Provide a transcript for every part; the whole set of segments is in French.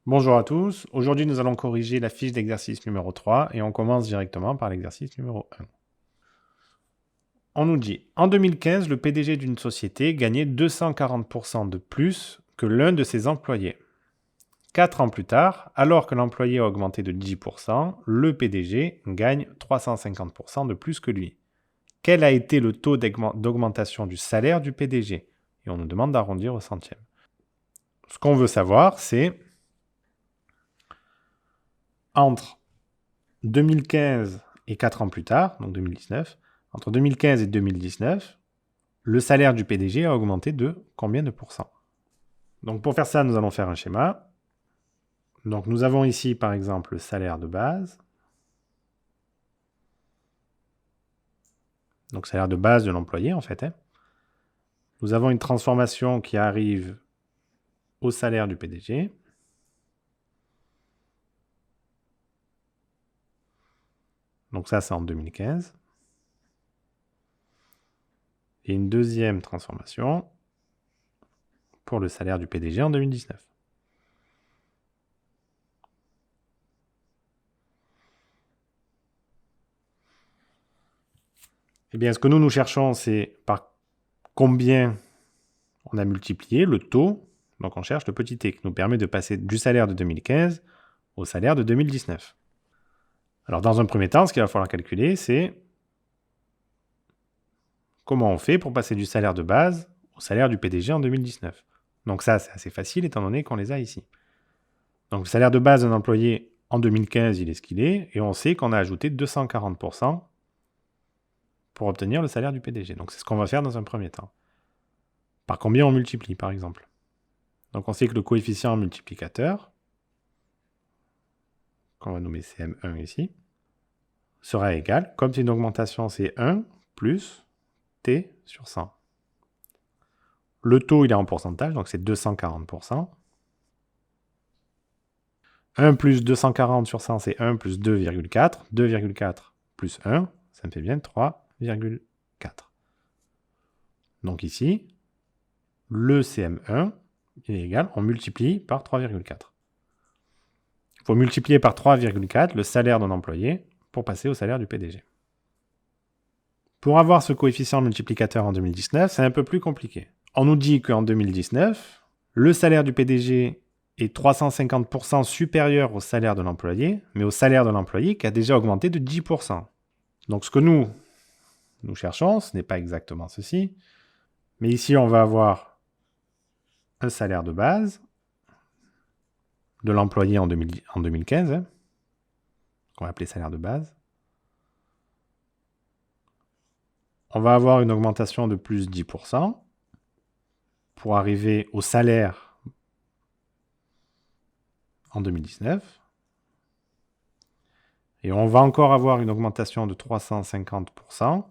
Bonjour à tous, aujourd'hui nous allons corriger la fiche d'exercice numéro 3 et on commence directement par l'exercice numéro 1. On nous dit, en 2015, le PDG d'une société gagnait 240% de plus que l'un de ses employés. 4 ans plus tard, alors que l'employé a augmenté de 10%, le PDG gagne 350% de plus que lui. Quel a été le taux d'augmentation du salaire du PDG? Et on nous demande d'arrondir au centième. Ce qu'on veut savoir, c'est entre 2015 et 4 ans plus tard, donc 2019, entre 2015 et 2019, le salaire du PDG a augmenté de combien de pourcents? Donc pour faire ça, nous allons faire un schéma. Donc nous avons ici par exemple le salaire de base. Donc salaire de base de l'employé en fait. Nous avons une transformation qui arrive au salaire du PDG. Donc ça c'est en 2015. Et une deuxième transformation pour le salaire du PDG en 2019. Eh bien, ce que nous cherchons, c'est par combien on a multiplié le taux. Donc on cherche le petit t qui nous permet de passer du salaire de 2015 au salaire de 2019. Alors dans un premier temps, ce qu'il va falloir calculer, c'est comment on fait pour passer du salaire de base au salaire du PDG en 2019. Donc ça, c'est assez facile étant donné qu'on les a ici. Donc le salaire de base d'un employé en 2015, il est ce qu'il est, et on sait qu'on a ajouté 240% pour obtenir le salaire du PDG. Donc c'est ce qu'on va faire dans un premier temps. Par combien on multiplie, par exemple? Donc on sait que le coefficient multiplicateur, qu'on va nommer CM1 ici, sera égal, comme c'est une augmentation, c'est 1 plus T sur 100. Le taux, il est en pourcentage, donc c'est 240%. 1 plus 240 sur 100, c'est 1 plus 2,4. 2,4 plus 1, ça me fait bien 3,4. Donc ici, le CM1 est égal, on multiplie par 3,4. Il faut multiplier par 3,4 le salaire d'un employé pour passer au salaire du PDG. Pour avoir ce coefficient multiplicateur en 2019, c'est un peu plus compliqué. On nous dit qu'en 2019, le salaire du PDG est 350% supérieur au salaire de l'employé, mais au salaire de l'employé qui a déjà augmenté de 10%. Donc ce que nous cherchons, ce n'est pas exactement ceci, mais ici on va avoir un salaire de base de l'employé en 2015, qu'on va appeler salaire de base. On va avoir une augmentation de plus 10% pour arriver au salaire en 2019. Et on va encore avoir une augmentation de 350%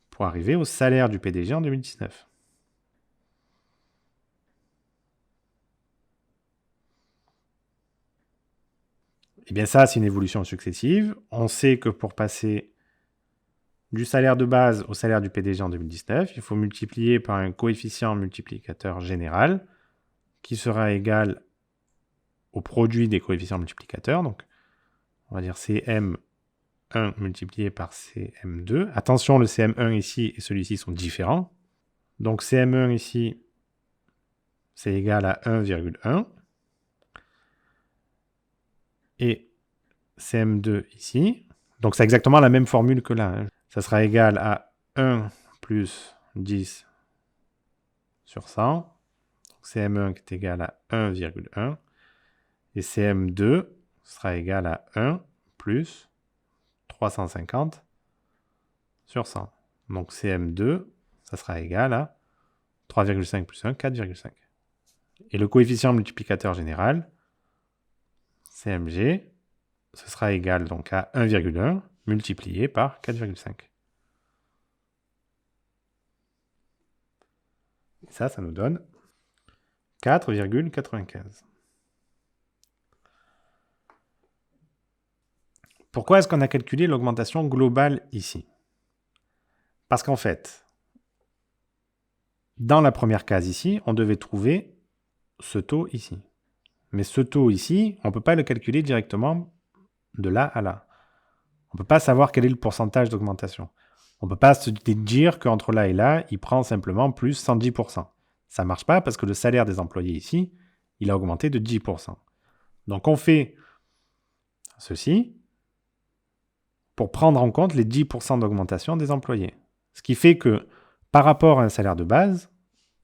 pour arriver au salaire du PDG en 2019. Et bien ça, c'est une évolution successive. On sait que pour passer du salaire de base au salaire du PDG en 2019, il faut multiplier par un coefficient multiplicateur général qui sera égal au produit des coefficients multiplicateurs. Donc, on va dire CM1 multiplié par CM2. Attention, le CM1 ici et celui-ci sont différents. Donc CM1 ici, c'est égal à 1,1. Et CM2 ici. Donc c'est exactement la même formule que là. Ça sera égal à 1 plus 10 sur 100. Donc CM1 qui est égal à 1,1. Et CM2 sera égal à 1 plus 350 sur 100. Donc CM2, ça sera égal à 3,5 plus 1, 4,5. Et le coefficient multiplicateur général, CMG, ce sera égal donc à 1,1 multiplié par 4,5. Et ça nous donne 4,95. Pourquoi est-ce qu'on a calculé l'augmentation globale ici? Parce qu'en fait, dans la première case ici, on devait trouver ce taux ici. Mais ce taux ici, on ne peut pas le calculer directement de là à là. On ne peut pas savoir quel est le pourcentage d'augmentation. On ne peut pas se dire qu'entre là et là, il prend simplement plus 110%. Ça ne marche pas parce que le salaire des employés ici, il a augmenté de 10%. Donc on fait ceci pour prendre en compte les 10% d'augmentation des employés. Ce qui fait que par rapport à un salaire de base,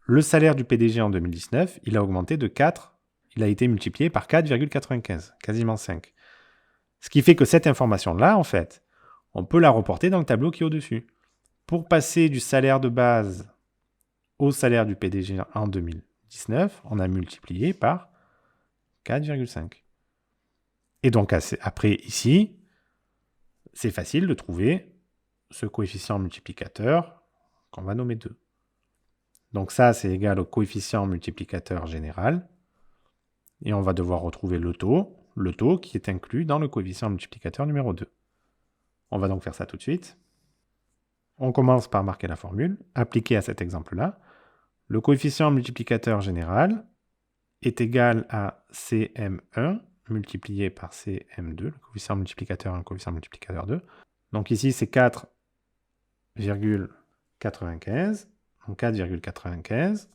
le salaire du PDG en 2019, il a augmenté de 4, il a été multiplié par 4,95, quasiment 5. Ce qui fait que cette information-là, en fait, on peut la reporter dans le tableau qui est au-dessus. Pour passer du salaire de base au salaire du PDG en 2019, on a multiplié par 4,5. Et donc après, ici, c'est facile de trouver ce coefficient multiplicateur qu'on va nommer 2. Donc ça, c'est égal au coefficient multiplicateur général. Et on va devoir retrouver le taux qui est inclus dans le coefficient multiplicateur numéro 2. On va donc faire ça tout de suite. On commence par marquer la formule, appliquée à cet exemple-là. Le coefficient multiplicateur général est égal à CM1 multiplié par CM2, le coefficient multiplicateur 1, coefficient multiplicateur 2. Donc ici, c'est 4,95. Donc 4,95,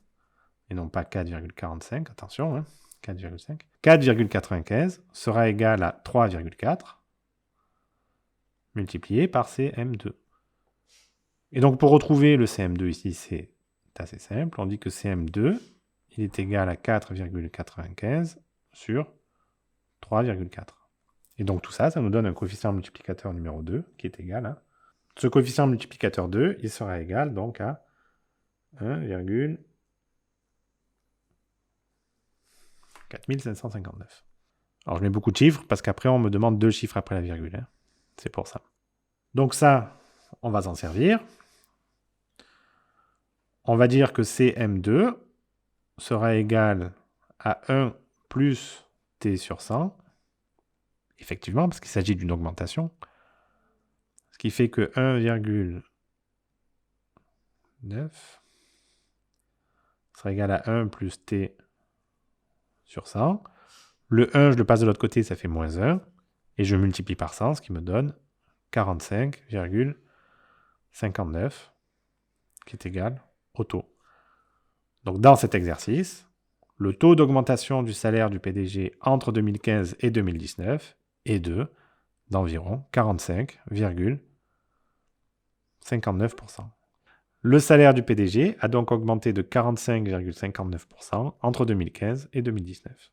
et non pas 4,45, attention, hein, 4,5. 4,95 sera égal à 3,4 multiplié par CM2. Et donc pour retrouver le CM2 ici, c'est assez simple. On dit que CM2, il est égal à 4,95 sur 3,4. Et donc tout ça, ça nous donne un coefficient multiplicateur numéro 2 qui est égal à... Ce coefficient multiplicateur 2, il sera égal donc à 1,4559. Alors je mets beaucoup de chiffres parce qu'après on me demande 2 chiffres après la virgule. Hein. C'est pour ça. Donc ça, on va s'en servir. On va dire que CM2 sera égal à 1 plus T sur 100. Effectivement, parce qu'il s'agit d'une augmentation. Ce qui fait que 1,9 sera égal à 1 plus T sur 100. Le 1, je le passe de l'autre côté, ça fait moins 1. Et je multiplie par 100, ce qui me donne 45,59, qui est égal au taux. Donc dans cet exercice, le taux d'augmentation du salaire du PDG entre 2015 et 2019 est d'environ 45,59%. Le salaire du PDG a donc augmenté de 45,59% entre 2015 et 2019.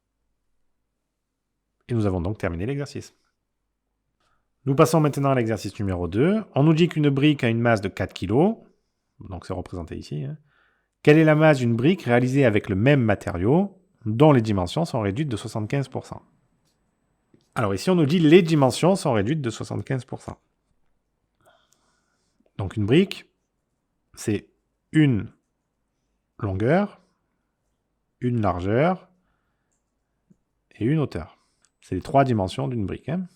Et nous avons donc terminé l'exercice. Nous passons maintenant à l'exercice numéro 2. On nous dit qu'une brique a une masse de 4 kg, donc c'est représenté ici. Hein. Quelle est la masse d'une brique réalisée avec le même matériau, dont les dimensions sont réduites de 75%? Alors ici, on nous dit les dimensions sont réduites de 75%. Donc une brique, c'est une longueur, une largeur et une hauteur. C'est les 3 dimensions d'une brique. Hein.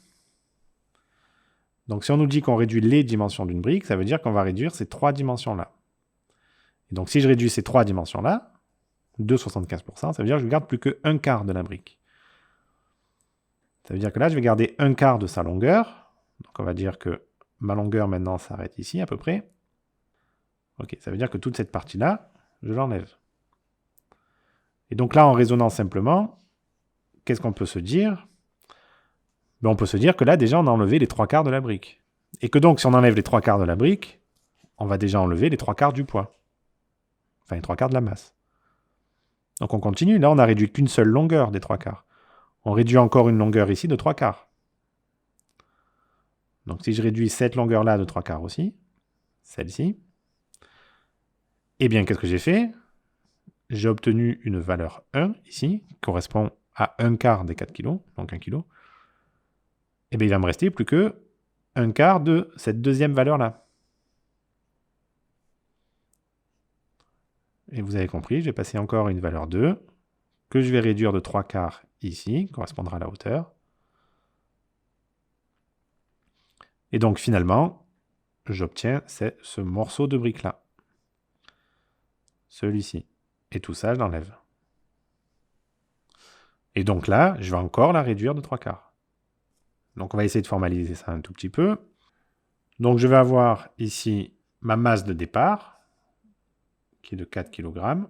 Donc si on nous dit qu'on réduit les dimensions d'une brique, ça veut dire qu'on va réduire ces 3 dimensions-là. Et donc si je réduis ces 3 dimensions-là, de 75%, ça veut dire que je garde plus que 1/4 de la brique. Ça veut dire que là, je vais garder 1/4 de sa longueur. Donc on va dire que ma longueur maintenant s'arrête ici à peu près. Ok, ça veut dire que toute cette partie-là, je l'enlève. Et donc là, en raisonnant simplement, qu'est-ce qu'on peut se dire? On peut se dire que là, déjà, on a enlevé les 3/4 de la brique. Et que donc, si on enlève les 3/4 de la brique, on va déjà enlever les 3/4 du poids. Enfin, les 3/4 de la masse. Donc on continue. Là, on n'a réduit qu'une seule longueur des 3/4. On réduit encore une longueur ici de 3/4. Donc si je réduis cette longueur-là de 3/4 aussi, celle-ci, eh bien, qu'est-ce que j'ai fait? J'ai obtenu une valeur 1 ici, qui correspond à 1/4 des 4 kg, donc 1 kg. Eh bien, il va me rester plus que 1/4 de cette deuxième valeur-là. Et vous avez compris, je vais passer encore une valeur 2, que je vais réduire de 3/4 ici, qui correspondra à la hauteur. Et donc, finalement, j'obtiens ce morceau de brique-là. Celui-ci. Et tout ça, je l'enlève. Et donc là, je vais encore la réduire de 3/4. Donc on va essayer de formaliser ça un tout petit peu. Donc je vais avoir ici ma masse de départ, qui est de 4 kg.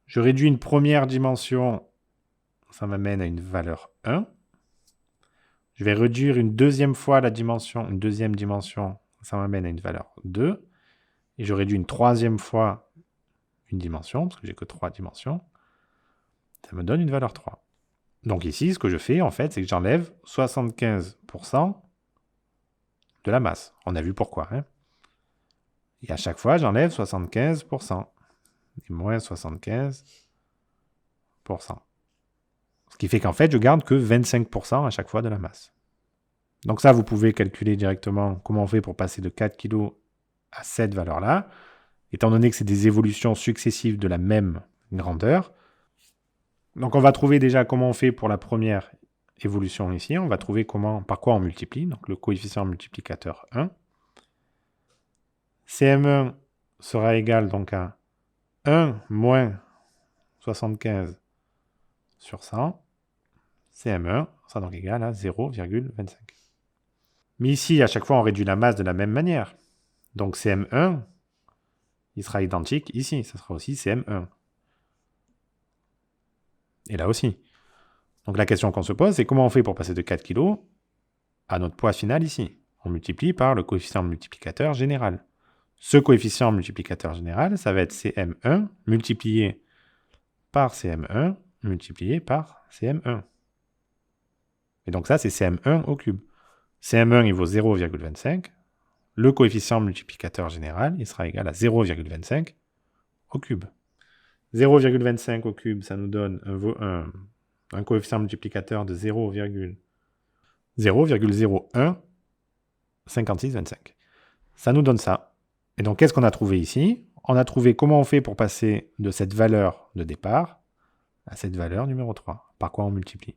Je réduis une première dimension, ça m'amène à une valeur 1. Je vais réduire une deuxième fois la dimension, une deuxième dimension, ça m'amène à une valeur 2. Et je réduis une troisième fois une dimension, parce que j'ai que 3 dimensions. Ça me donne une valeur 3. Donc ici, ce que je fais, en fait, c'est que j'enlève 75% de la masse. On a vu pourquoi. Hein. Et à chaque fois, j'enlève 75%. Et moins 75%. Ce qui fait qu'en fait, je garde que 25% à chaque fois de la masse. Donc ça, vous pouvez calculer directement comment on fait pour passer de 4 kg à cette valeur-là. Étant donné que c'est des évolutions successives de la même grandeur. Donc on va trouver déjà comment on fait pour la première évolution ici. On va trouver par quoi on multiplie. Donc le coefficient multiplicateur 1. CM1 sera égal donc à 1 moins 75 sur 100. CM1 sera donc égal à 0,25. Mais ici, à chaque fois, on réduit la masse de la même manière. Donc CM1, il sera identique ici. Ça sera aussi CM1. Et là aussi. Donc la question qu'on se pose, c'est comment on fait pour passer de 4 kg à notre poids final ici. On multiplie par le coefficient multiplicateur général. Ce coefficient multiplicateur général, ça va être CM1 multiplié par CM1 multiplié par CM1. Et donc ça, c'est CM1 au cube. CM1, il vaut 0,25. Le coefficient multiplicateur général, il sera égal à 0,25 au cube. 0,25 au cube, ça nous donne un coefficient multiplicateur de 0,015625. Ça nous donne ça. Et donc, qu'est-ce qu'on a trouvé ici? On a trouvé comment on fait pour passer de cette valeur de départ à cette valeur numéro 3. Par quoi on multiplie?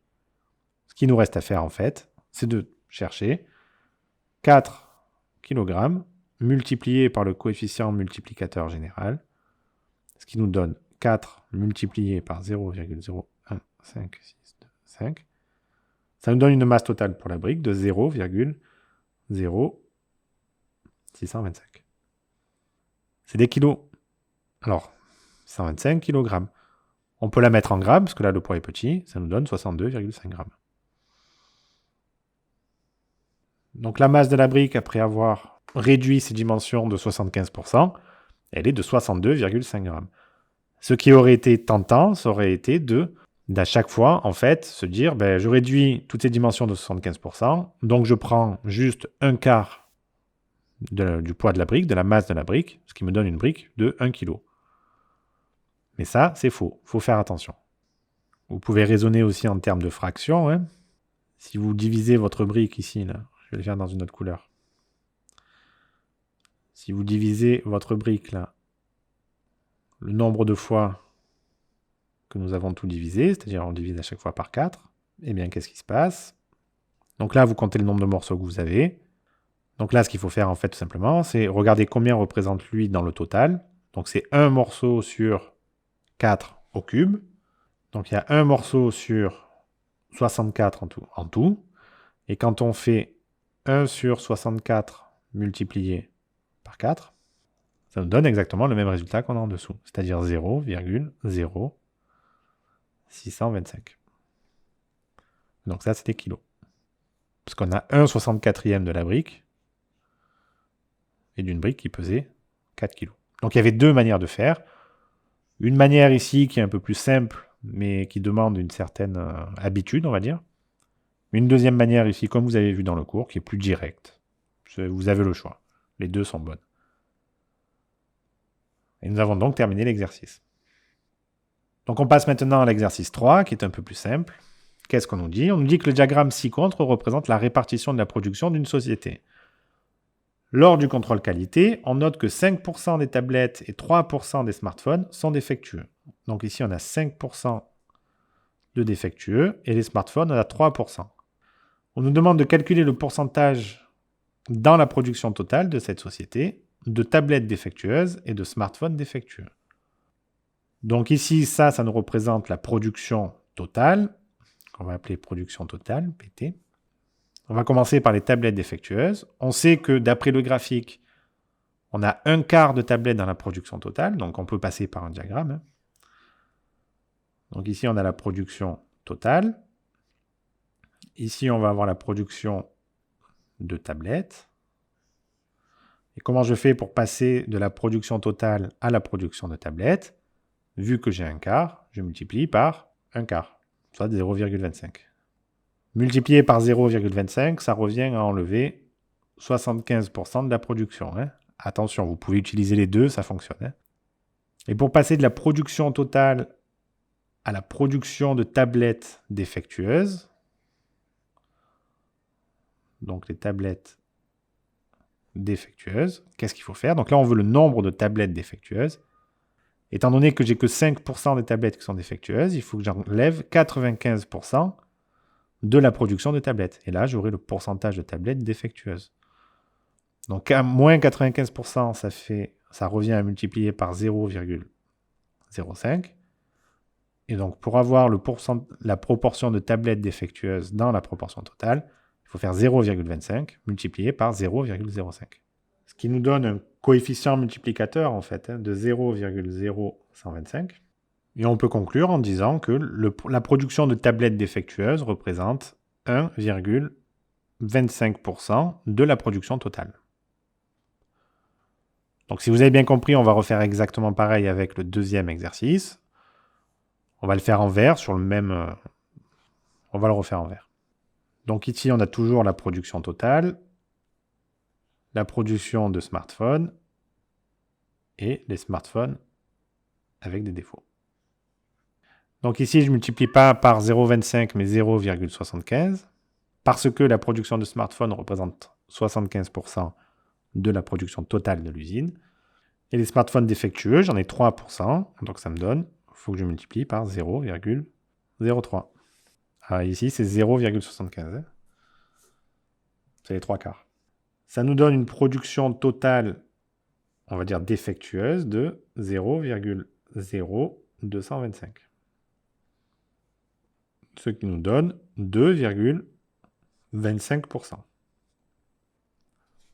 Ce qui nous reste à faire, en fait, c'est de chercher 4 kg multiplié par le coefficient multiplicateur général, ce qui nous donne 4 multiplié par 0,01565. Ça nous donne une masse totale pour la brique de 0,0625. C'est des kilos. Alors, 125 kg. On peut la mettre en grammes, parce que là, le poids est petit. Ça nous donne 62,5 grammes. Donc, la masse de la brique, après avoir réduit ses dimensions de 75%, elle est de 62,5 grammes. Ce qui aurait été tentant, ça aurait été d'à chaque fois, en fait, se dire, je réduis toutes ces dimensions de 75%, donc je prends juste un quart du poids de la brique, de la masse de la brique, ce qui me donne une brique de 1 kg. Mais ça, c'est faux. Il faut faire attention. Vous pouvez raisonner aussi en termes de fractions. Hein. Si vous divisez votre brique ici, là, je vais le faire dans une autre couleur. Si vous divisez votre brique là, le nombre de fois que nous avons tout divisé, c'est-à-dire on divise à chaque fois par 4, eh bien qu'est-ce qui se passe? Donc là, vous comptez le nombre de morceaux que vous avez. Donc là, ce qu'il faut faire en fait tout simplement, c'est regarder combien représente lui dans le total. Donc c'est un morceau sur 4 au cube. Donc il y a un morceau sur 64 en tout. Et quand on fait 1 sur 64 multiplié par 4, ça nous donne exactement le même résultat qu'on a en dessous, c'est-à-dire 0,0625. Donc ça, c'est des kilos. Parce qu'on a 1/64e de la brique, et d'une brique qui pesait 4 kg. Donc il y avait deux manières de faire. Une manière ici qui est un peu plus simple, mais qui demande une certaine habitude, on va dire. Une deuxième manière ici, comme vous avez vu dans le cours, qui est plus directe. Vous avez le choix. Les deux sont bonnes. Et nous avons donc terminé l'exercice. Donc on passe maintenant à l'exercice 3, qui est un peu plus simple. Qu'est-ce qu'on nous dit? On nous dit que le diagramme ci-contre représente la répartition de la production d'une société. Lors du contrôle qualité, on note que 5% des tablettes et 3% des smartphones sont défectueux. Donc ici, on a 5% de défectueux et les smartphones, on a 3%. On nous demande de calculer le pourcentage dans la production totale de cette société de tablettes défectueuses et de smartphones défectueux. Donc ici, ça nous représente la production totale, qu'on va appeler production totale, PT. On va commencer par les tablettes défectueuses. On sait que d'après le graphique, on a un quart de tablettes dans la production totale, donc on peut passer par un diagramme. Hein. Donc ici, on a la production totale. Ici, on va avoir la production de tablettes. Et comment je fais pour passer de la production totale à la production de tablettes? Vu que j'ai un quart, je multiplie par un quart, soit 0,25. Multiplié par 0,25, ça revient à enlever 75% de la production. Hein. Attention, vous pouvez utiliser les deux, ça fonctionne. Hein. Et pour passer de la production totale à la production de tablettes défectueuses, donc les tablettes défectueuses, qu'est-ce qu'il faut faire? Donc là, on veut le nombre de tablettes défectueuses. Étant donné que j'ai que 5% des tablettes qui sont défectueuses, il faut que j'enlève 95% de la production de tablettes. Et là, j'aurai le pourcentage de tablettes défectueuses. Donc, à moins 95%, ça revient à multiplier par 0,05. Et donc, pour avoir la proportion de tablettes défectueuses dans la proportion totale, il faut faire 0,25 multiplié par 0,05. Ce qui nous donne un coefficient multiplicateur, en fait, de 0,0125. Et on peut conclure en disant que la production de tablettes défectueuses représente 1,25% de la production totale. Donc si vous avez bien compris, on va refaire exactement pareil avec le deuxième exercice. On va le faire en vert sur le même... on va le refaire en vert. Donc ici, on a toujours la production totale, la production de smartphones et les smartphones avec des défauts. Donc ici, je ne multiplie pas par 0,25 mais 0,75 parce que la production de smartphones représente 75% de la production totale de l'usine. Et les smartphones défectueux, j'en ai 3%, donc ça me donne, il faut que je multiplie par 0,03. Ah, ici, c'est 0,75. Hein. C'est les 3 quarts. Ça nous donne une production totale, on va dire défectueuse, de 0,0225. Ce qui nous donne 2,25%.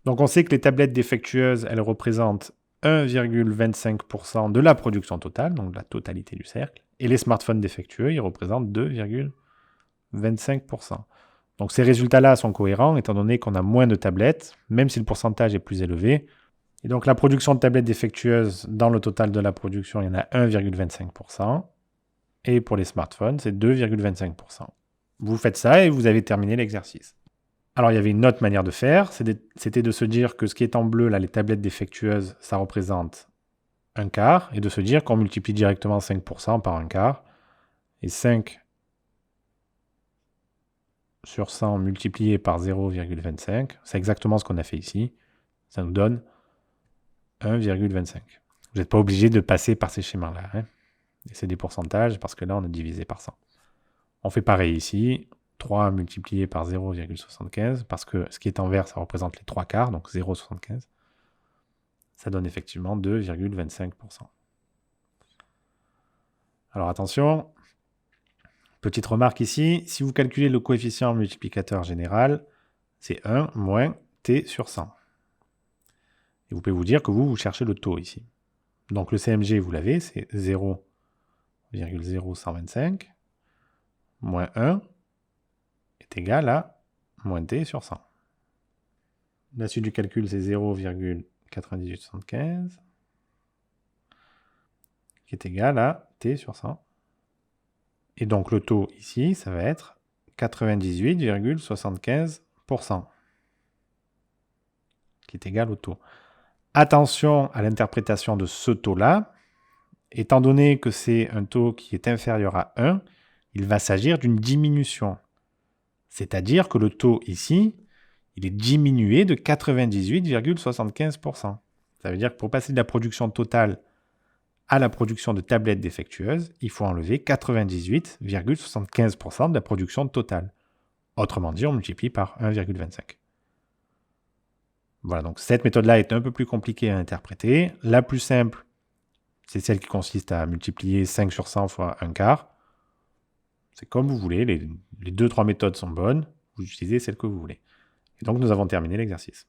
Donc on sait que les tablettes défectueuses, elles représentent 1,25% de la production totale, donc de la totalité du cercle. Et les smartphones défectueux, ils représentent 2,25%. Donc ces résultats-là sont cohérents, étant donné qu'on a moins de tablettes, même si le pourcentage est plus élevé. Et donc la production de tablettes défectueuses, dans le total de la production, il y en a 1,25%. Et pour les smartphones, c'est 2,25%. Vous faites ça et vous avez terminé l'exercice. Alors, il y avait une autre manière de faire, c'était de se dire que ce qui est en bleu, là, les tablettes défectueuses, ça représente un quart, et de se dire qu'on multiplie directement 5% par un quart, et 5 sur 100 multiplié par 0,25, c'est exactement ce qu'on a fait ici, ça nous donne 1,25. Vous n'êtes pas obligé de passer par ces schémas-là, hein. Et c'est des pourcentages, parce que là, on a divisé par 100. On fait pareil ici. 3 multiplié par 0,75, parce que ce qui est en vert, ça représente les 3 quarts, donc 0,75. Ça donne effectivement 2,25%. Alors attention, petite remarque ici, si vous calculez le coefficient multiplicateur général, c'est 1 moins t sur 100. Et vous pouvez vous dire que vous cherchez le taux ici. Donc le CMG, vous l'avez, c'est 0,0125 moins 1 est égal à moins t sur 100. La suite du calcul, c'est 0,9875 qui est égal à t sur 100. Et donc le taux ici, ça va être 98,75% qui est égal au taux. Attention à l'interprétation de ce taux-là. Étant donné que c'est un taux qui est inférieur à 1, il va s'agir d'une diminution. C'est-à-dire que le taux ici, il est diminué de 98,75%. Ça veut dire que pour passer de la production totale à la production de tablettes défectueuses, il faut enlever 98,75% de la production totale. Autrement dit, on multiplie par 1,25. Voilà, donc cette méthode-là est un peu plus compliquée à interpréter. La plus simple, c'est celle qui consiste à multiplier 5 sur 100 fois un quart. C'est comme vous voulez, les 2-3 méthodes sont bonnes, vous utilisez celle que vous voulez. Et donc nous avons terminé l'exercice.